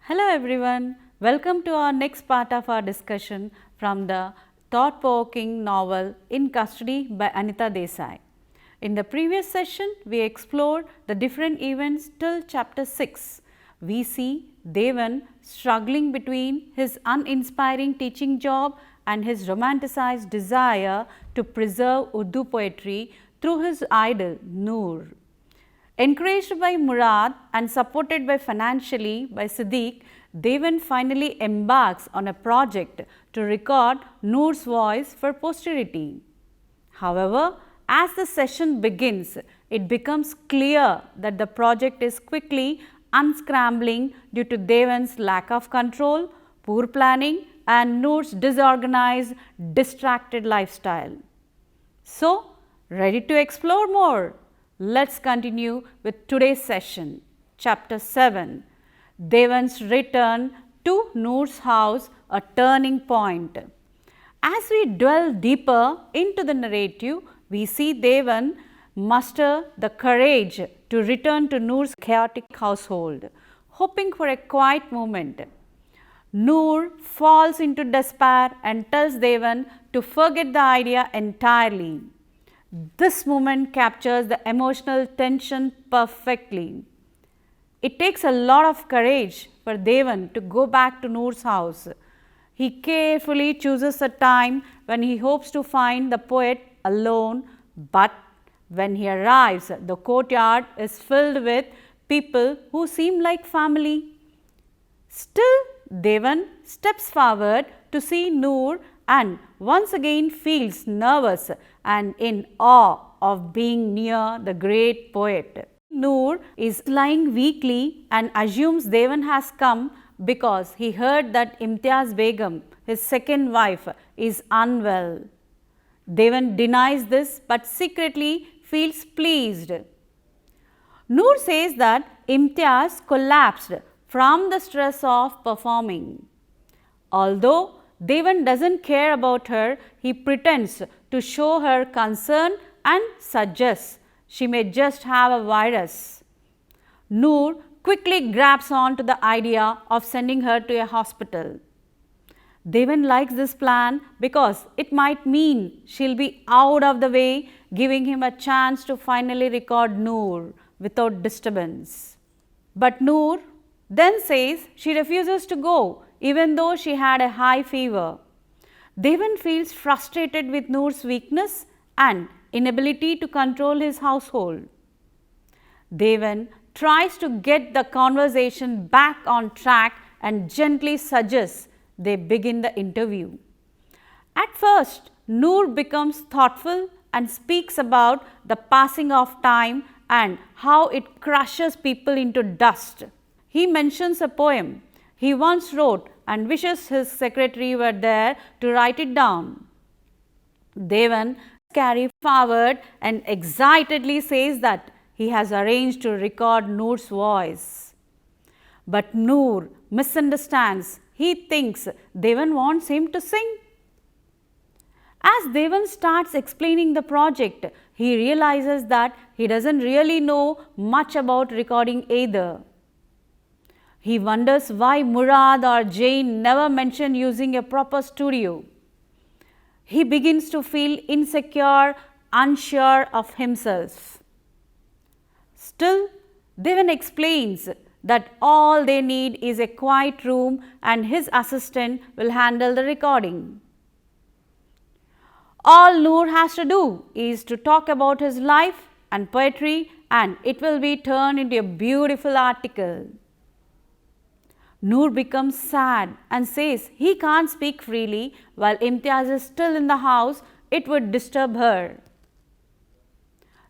Hello everyone, welcome to our next part of our discussion from the thought-provoking novel In Custody by Anita Desai. In the previous session, we explored the different events till chapter 6. We see Devan struggling between his uninspiring teaching job and his romanticized desire to preserve Urdu poetry through his idol Noor. Encouraged by Murad and supported financially by Siddiq, Devan finally embarks on a project to record Noor's voice for posterity. However, as the session begins, it becomes clear that the project is quickly unscrambling due to Devan's lack of control, poor planning and Noor's disorganized, distracted lifestyle. So, ready to explore more? Let's continue with today's session. Chapter 7, Devan's return to Noor's house, a turning point. As we dwell deeper into the narrative, we see Devan muster the courage to return to Noor's chaotic household, hoping for a quiet moment. Noor falls into despair and tells Devan to forget the idea entirely. This moment captures the emotional tension perfectly. It takes a lot of courage for Devan to go back to Noor's house. He carefully chooses a time when he hopes to find the poet alone, but when he arrives, the courtyard is filled with people who seem like family. Still, Devan steps forward to see Noor and once again feels nervous and in awe of being near the great poet. Noor is lying weakly and assumes Devan has come because he heard that Imtiaz Begum, his second wife, is unwell. Devan denies this but secretly feels pleased. Noor says that Imtiaz collapsed from the stress of performing. Although Devan doesn't care about her, he pretends to show her concern and suggests she may just have a virus. Noor quickly grabs on to the idea of sending her to a hospital. Devan likes this plan because it might mean she'll be out of the way, giving him a chance to finally record Noor without disturbance. But Noor then says she refuses to go even though she had a high fever. Devan feels frustrated with Noor's weakness and inability to control his household. Devan tries to get the conversation back on track and gently suggests they begin the interview. At first, Noor becomes thoughtful and speaks about the passing of time and how it crushes people into dust. He mentions a poem he once wrote and wishes his secretary were there to write it down. Devan carries forward and excitedly says that he has arranged to record Noor's voice. But Noor misunderstands. He thinks Devan wants him to sing. As Devan starts explaining the project, he realizes that he doesn't really know much about recording either. He wonders why Murad or Jane never mentioned using a proper studio. He begins to feel insecure, unsure of himself. Still, Devan explains that all they need is a quiet room and his assistant will handle the recording. All Noor has to do is to talk about his life and poetry and it will be turned into a beautiful article. Noor becomes sad and says he can't speak freely while Imtiaz is still in the house, it would disturb her.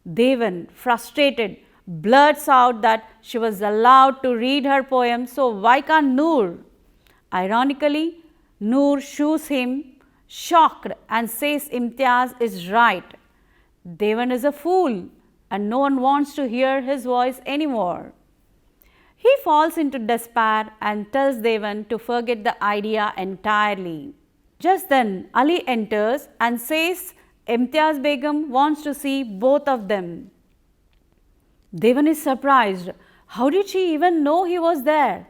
Devan, frustrated, blurts out that she was allowed to read her poem, so why can't Noor? Ironically, Noor shoos him, shocked, and says Imtiaz is right. Devan is a fool and no one wants to hear his voice anymore. He falls into despair and tells Devan to forget the idea entirely. Just then, Ali enters and says Imtiaz Begum wants to see both of them. Devan is surprised. How did she even know he was there?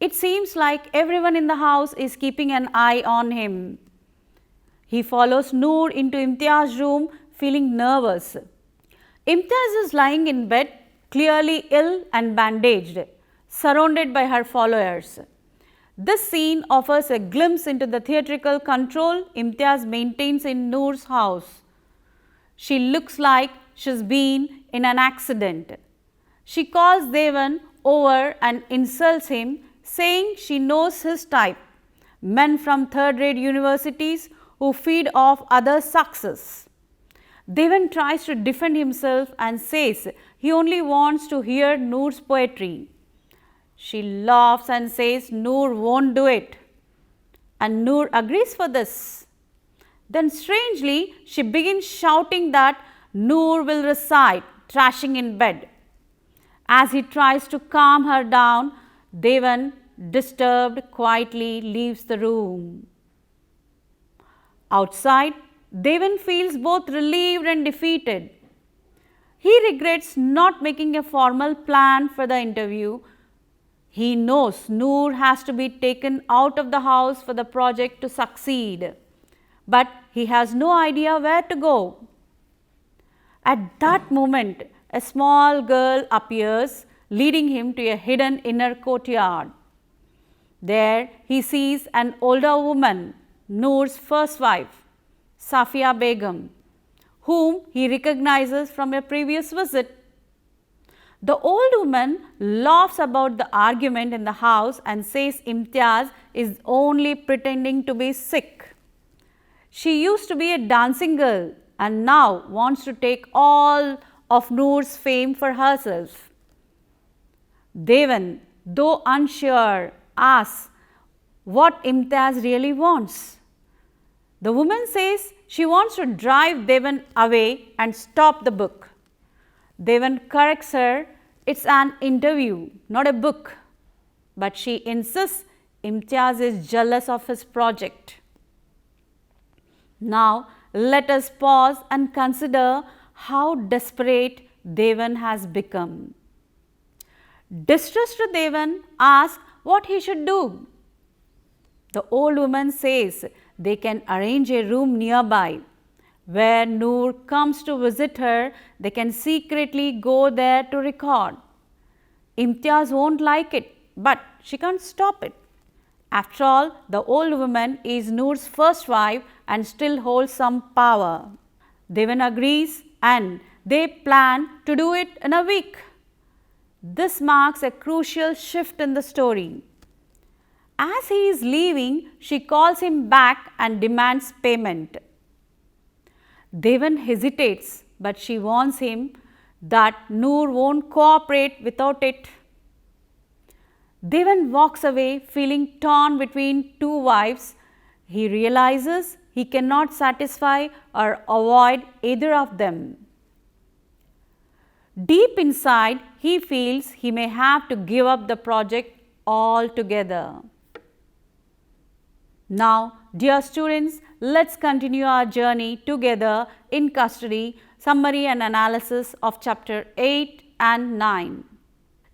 It seems like everyone in the house is keeping an eye on him. He follows Noor into Imtiaz's room feeling nervous. Imtiaz is lying in bed, clearly ill and bandaged, surrounded by her followers. This scene offers a glimpse into the theatrical control Imtiaz maintains in Noor's house. She looks like she's been in an accident. She calls Devan over and insults him, saying she knows his type, men from third-rate universities who feed off others' success. Devan tries to defend himself and says he only wants to hear Noor's poetry. She laughs and says Noor won't do it, and Noor agrees for this. Then strangely, she begins shouting that Noor will recite, trashing in bed. As he tries to calm her down, Devan, disturbed, quietly leaves the room. Outside, Devan feels both relieved and defeated. He regrets not making a formal plan for the interview. He knows Noor has to be taken out of the house for the project to succeed, but he has no idea where to go. At that moment, a small girl appears, leading him to a hidden inner courtyard. There he sees an older woman, Noor's first wife, Safia Begum, whom he recognizes from a previous visit. The old woman laughs about the argument in the house and says Imtiaz is only pretending to be sick. She used to be a dancing girl and now wants to take all of Noor's fame for herself. Devan, though unsure, asks what Imtiaz really wants. The woman says she wants to drive Devan away and stop the book. Devan corrects her, it's an interview, not a book. But she insists Imtiaz is jealous of his project. Now, let us pause and consider how desperate Devan has become. Distressed Devan asks what he should do. The old woman says they can arrange a room nearby. Where Noor comes to visit her, they can secretly go there to record. Imtiaz won't like it, but she can't stop it. After all, the old woman is Noor's first wife and still holds some power. Devan agrees and they plan to do it in a week. This marks a crucial shift in the story. As he is leaving, she calls him back and demands payment. Devan hesitates, but she warns him that Noor won't cooperate without it. Devan walks away feeling torn between two wives. He realizes he cannot satisfy or avoid either of them. Deep inside, he feels he may have to give up the project altogether. Now, dear students, let's continue our journey together in custody, summary and analysis of chapter 8 and 9.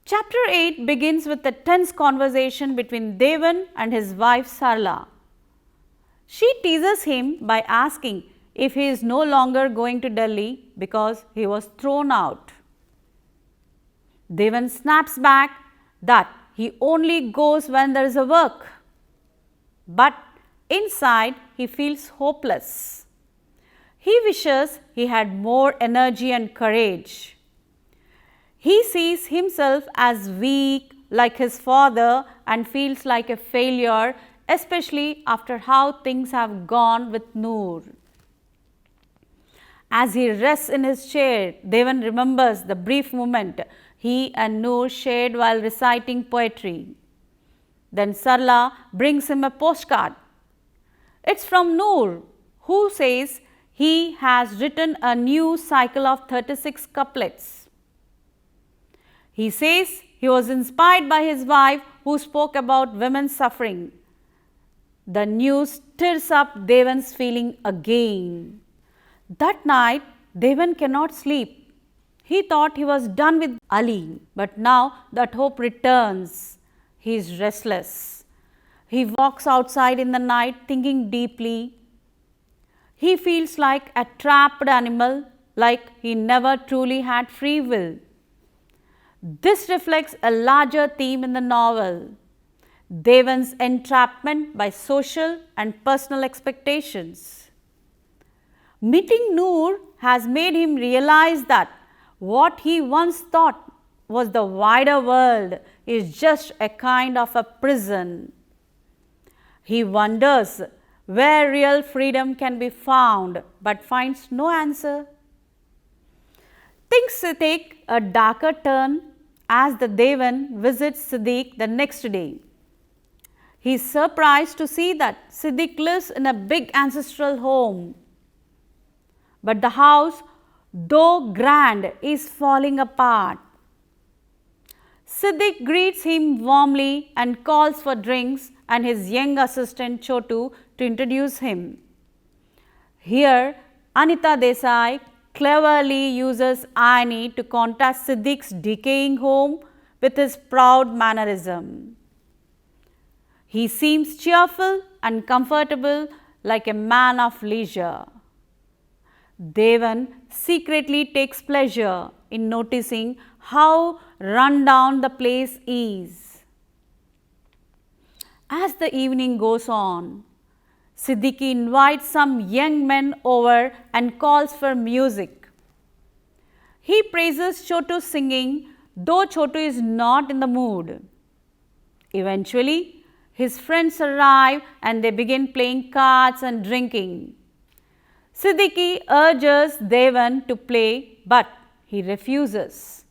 Chapter 8 begins with a tense conversation between Devan and his wife Sarla. She teases him by asking if he is no longer going to Delhi because he was thrown out. Devan snaps back that he only goes when there is a work. But inside he feels hopeless. He wishes he had more energy and courage. He sees himself as weak like his father and feels like a failure, especially after how things have gone with Noor. As he rests in his chair, Devan remembers the brief moment he and Noor shared while reciting poetry. Then Sarla brings him a postcard. It's from Noor, who says he has written a new cycle of 36 couplets. He says he was inspired by his wife who spoke about women's suffering. The news stirs up Devan's feeling again. That night, Devan cannot sleep. He thought he was done with Ali, but now that hope returns. He is restless. He walks outside in the night thinking deeply. He feels like a trapped animal, like he never truly had free will. This reflects a larger theme in the novel, Devan's entrapment by social and personal expectations. Meeting Noor has made him realize that what he once thought was the wider world is just a kind of a prison. He wonders where real freedom can be found, but finds no answer. Things take a darker turn as the Devan visits Siddiq the next day. He is surprised to see that Siddiq lives in a big ancestral home. But the house, though grand, is falling apart. Siddiq greets him warmly and calls for drinks and his young assistant Chotu to introduce him. Here, Anita Desai cleverly uses irony to contrast Siddiq's decaying home with his proud mannerism. He seems cheerful and comfortable like a man of leisure. Devan secretly takes pleasure in noticing how run down the place is. As the evening goes on, Siddiqui invites some young men over and calls for music. He praises Chotu's singing, though Chotu is not in the mood. Eventually, his friends arrive and they begin playing cards and drinking. Siddiqui urges Devan to play, but he refuses.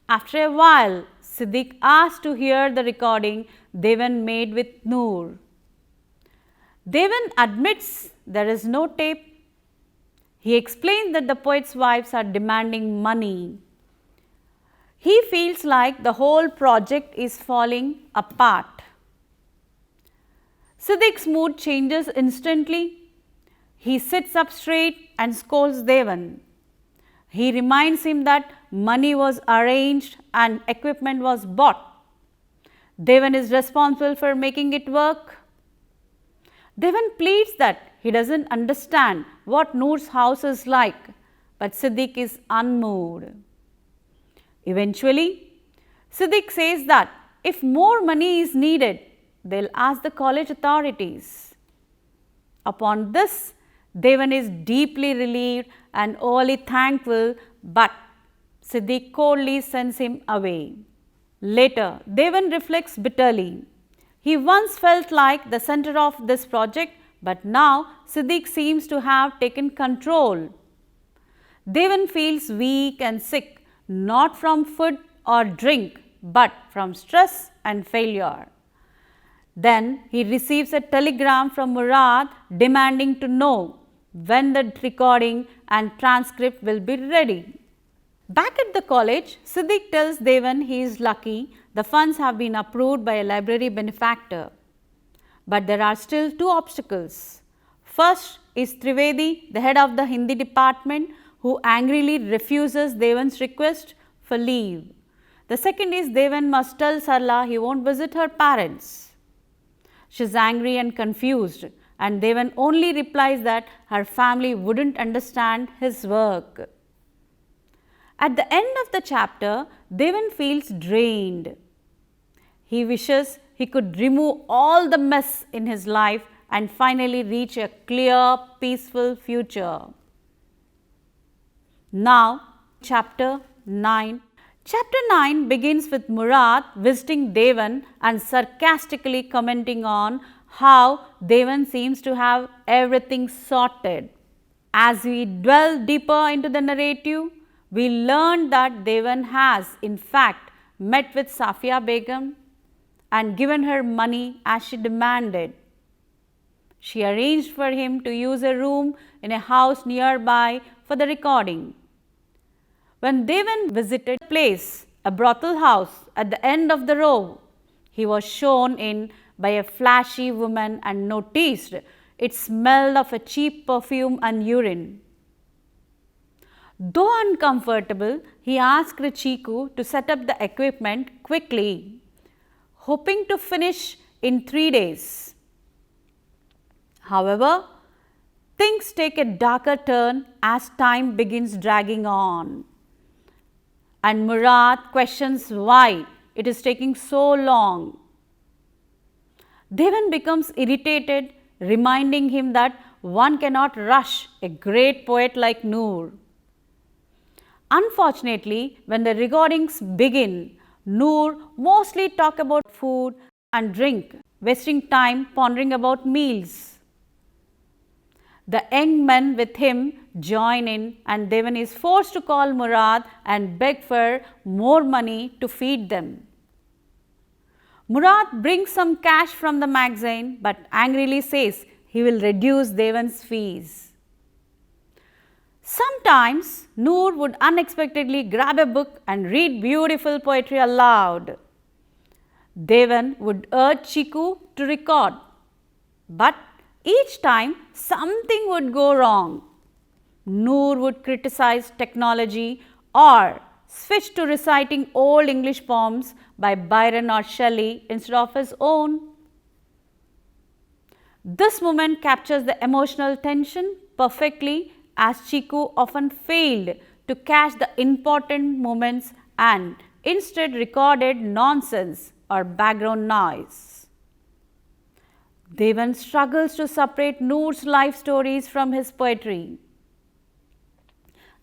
After a while, Siddiq asks to hear the recording Devan made with Noor. Devan admits there is no tape. He explains that the poet's wives are demanding money. He feels like the whole project is falling apart. Siddiq's mood changes instantly. He sits up straight and scolds Devan. He reminds him that money was arranged and equipment was bought. Devan is responsible for making it work. Devan pleads that he doesn't understand what Noor's house is like, but Siddiq is unmoved. Eventually, Siddiq says that if more money is needed, they'll ask the college authorities. Upon this, Devan is deeply relieved and wholly thankful, but Siddiq coldly sends him away. Later, Devan reflects bitterly. He once felt like the center of this project, but now Siddiq seems to have taken control. Devan feels weak and sick, not from food or drink, but from stress and failure. Then he receives a telegram from Murad demanding to know when the recording and transcript will be ready. Back at the college, Siddiq tells Devan he is lucky the funds have been approved by a library benefactor. But there are still two obstacles. First is Trivedi, the head of the Hindi department, who angrily refuses Devan's request for leave. The second is Devan must tell Sarla he won't visit her parents. She is angry and confused, and Devan only replies that her family wouldn't understand his work. At the end of the chapter, Devan feels drained. He wishes he could remove all the mess in his life and finally reach a clear, peaceful future. Now, chapter 9. Chapter 9 begins with Murad visiting Devan and sarcastically commenting on how Devan seems to have everything sorted. As we dwell deeper into the narrative, we learn that Devan has in fact met with Safia Begum and given her money as she demanded. She arranged for him to use a room in a house nearby for the recording. When Devan visited the place, a brothel house at the end of the row, he was shown in by a flashy woman and noticed it smelled of a cheap perfume and urine. Though uncomfortable, he asked Chiku to set up the equipment quickly. hoping to finish in 3 days. However, things take a darker turn as time begins dragging on. And Murad questions why it is taking so long. Devan becomes irritated, reminding him that one cannot rush a great poet like Noor. Unfortunately, when the recordings begin, Noor mostly talk about food and drink, wasting time pondering about meals. The young men with him join in and Devan is forced to call Murad and beg for more money to feed them. Murad brings some cash from the magazine but angrily says he will reduce Devan's fees. Sometimes Noor would unexpectedly grab a book and read beautiful poetry aloud. Devan would urge Chiku to record, but each time something would go wrong. Noor would criticize technology or switch to reciting old English poems by Byron or Shelley instead of his own. This moment captures the emotional tension perfectly, as Chiku often failed to catch the important moments and instead recorded nonsense or background noise. Devan struggles to separate Noor's life stories from his poetry.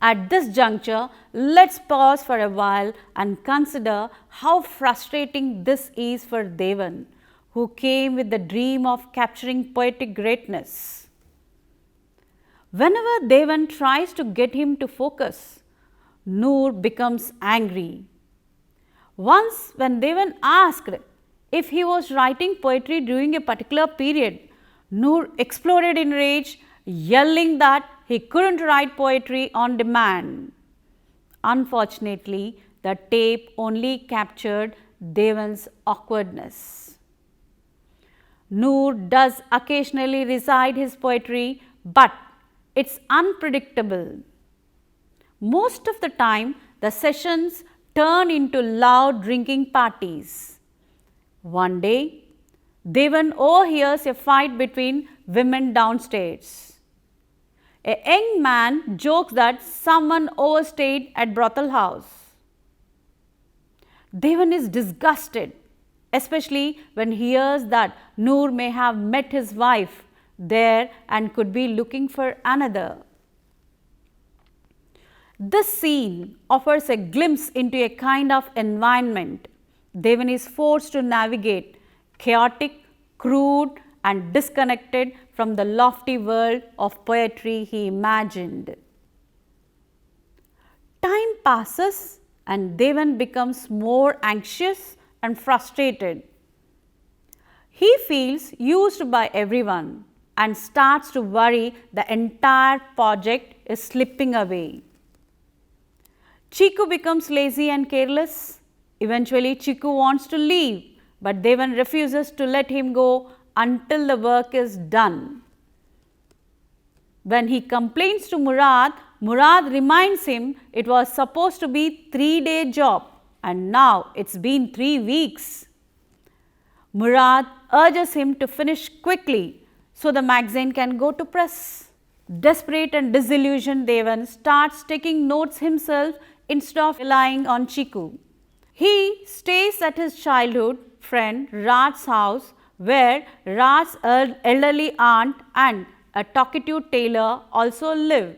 At this juncture, let's pause for a while and consider how frustrating this is for Devan, who came with the dream of capturing poetic greatness. Whenever Devan tries to get him to focus, Noor becomes angry. Once, when Devan asked if he was writing poetry during a particular period, Noor exploded in rage, yelling that he couldn't write poetry on demand. Unfortunately, the tape only captured Devan's awkwardness. Noor does occasionally recite his poetry, but it's unpredictable. Most of the time, the sessions turn into loud drinking parties. One day, Devan overhears a fight between women downstairs. A young man jokes that someone overstayed at brothel house. Devan is disgusted, especially when he hears that Noor may have met his wife there and could be looking for another. This scene offers a glimpse into a kind of environment Devan is forced to navigate, chaotic, crude and disconnected from the lofty world of poetry he imagined. Time passes and Devan becomes more anxious and frustrated. He feels used by everyone and starts to worry the entire project is slipping away. Chiku becomes lazy and careless. Eventually, Chiku wants to leave, but Devan refuses to let him go until the work is done. When he complains to Murad, Murad reminds him it was supposed to be 3-day job and now it's been 3 weeks. Murad urges him to finish quickly so the magazine can go to press. Desperate and disillusioned, Devan starts taking notes himself instead of relying on Chiku. He stays at his childhood friend Raj's house, where Raj's elderly aunt and a talkative tailor also live.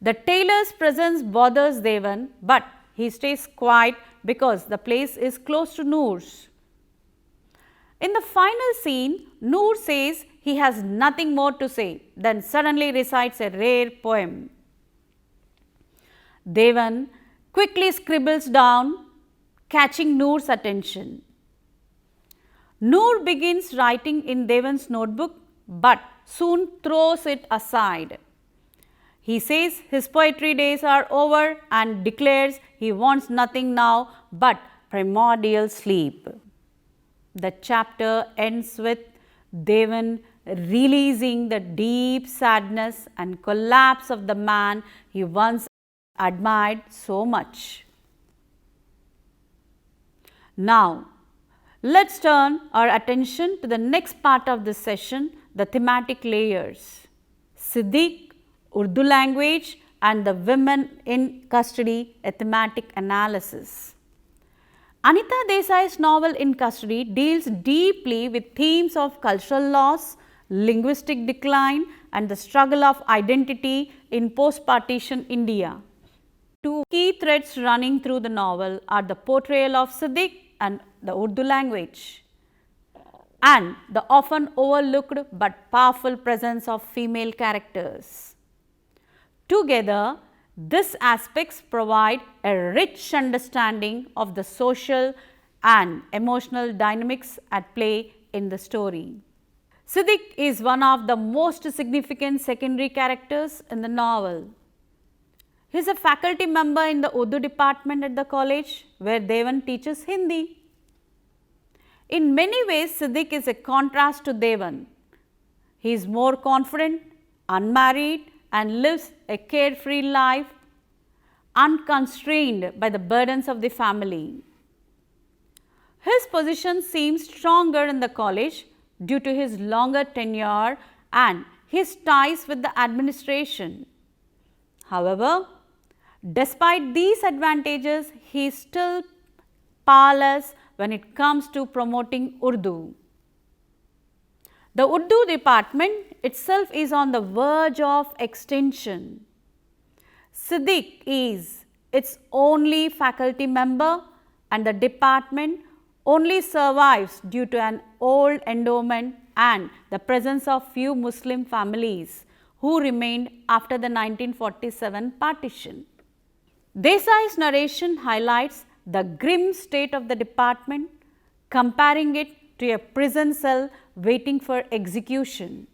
The tailor's presence bothers Devan, but he stays quiet because the place is close to Noor's. In the final scene, Noor says he has nothing more to say, then suddenly recites a rare poem. Devan quickly scribbles down, catching Noor's attention. Noor begins writing in Devan's notebook, but soon throws it aside. He says his poetry days are over and declares he wants nothing now but primordial sleep. The chapter ends with Devan releasing the deep sadness and collapse of the man he once admired so much. Now, Let's turn our attention to the next part of this session, the thematic layers. Siddiq, Urdu language and the women in custody, a thematic analysis. Anita Desai's novel In Custody deals deeply with themes of cultural loss, linguistic decline and the struggle of identity in post-partition India. Two key threads running through the novel are the portrayal of Siddiq and the Urdu language, and the often overlooked but powerful presence of female characters. Together, these aspects provide a rich understanding of the social and emotional dynamics at play in the story. Siddiq is one of the most significant secondary characters in the novel. He is a faculty member in the Urdu department at the college where Devan teaches Hindi. In many ways, Siddiq is a contrast to Devan. He is more confident, unmarried and lives a carefree life, unconstrained by the burdens of the family. His position seems stronger in the college due to his longer tenure and his ties with the administration. However, despite these advantages, he is still powerless when it comes to promoting Urdu. The Urdu department itself is on the verge of extinction. Siddiq is its only faculty member and the department only survives due to an old endowment and the presence of few Muslim families who remained after the 1947 partition. Desai's narration highlights the grim state of the department, comparing it to a prison cell waiting for execution.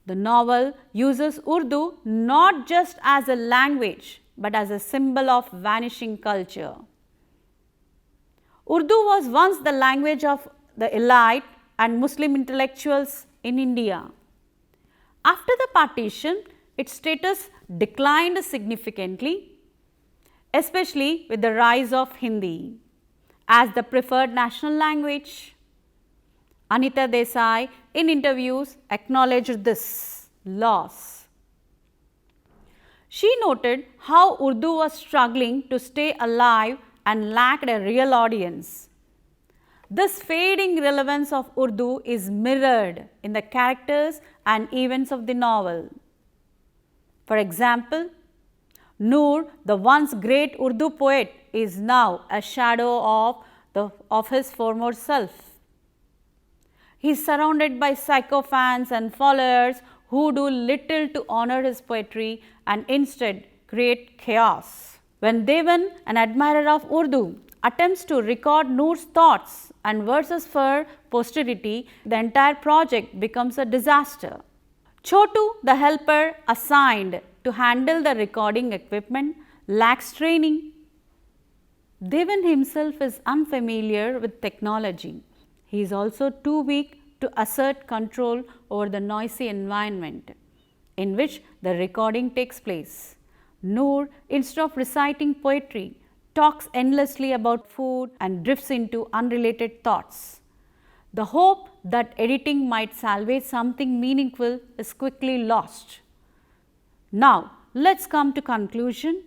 The novel uses Urdu not just as a language, but as a symbol of vanishing culture. Urdu was once the language of the elite and Muslim intellectuals in India. After the partition, its status declined significantly, especially with the rise of Hindi as the preferred national language. Anita Desai in interviews acknowledged this loss. She noted how Urdu was struggling to stay alive and lacked a real audience. This fading relevance of Urdu is mirrored in the characters and events of the novel. For example, Noor, the once great Urdu poet, is now a shadow of his former self. He is surrounded by sycophants and followers who do little to honor his poetry and instead create chaos. When Devan, an admirer of Urdu, attempts to record Noor's thoughts and verses for posterity, the entire project becomes a disaster. Chotu, the helper assigned to handle the recording equipment, lacks training. Devan himself is unfamiliar with technology. He is also too weak to assert control over the noisy environment in which the recording takes place. Noor, instead of reciting poetry, talks endlessly about food and drifts into unrelated thoughts. The hope that editing might salvage something meaningful is quickly lost. Now, let us come to conclusion,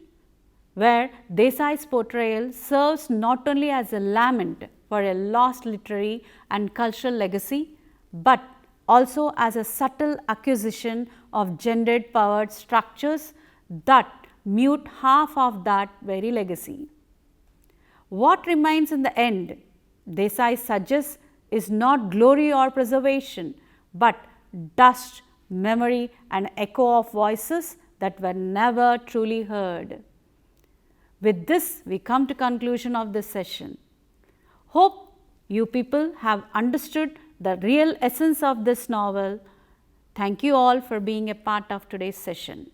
where Desai's portrayal serves not only as a lament for a lost literary and cultural legacy, but also as a subtle accusation of gendered powered structures that mute half of that very legacy. What remains in the end, Desai suggests, is not glory or preservation, but dust, memory and echo of voices that were never truly heard. With this, we come to conclusion of this session. Hope you people have understood the real essence of this novel. Thank you all for being a part of today's session.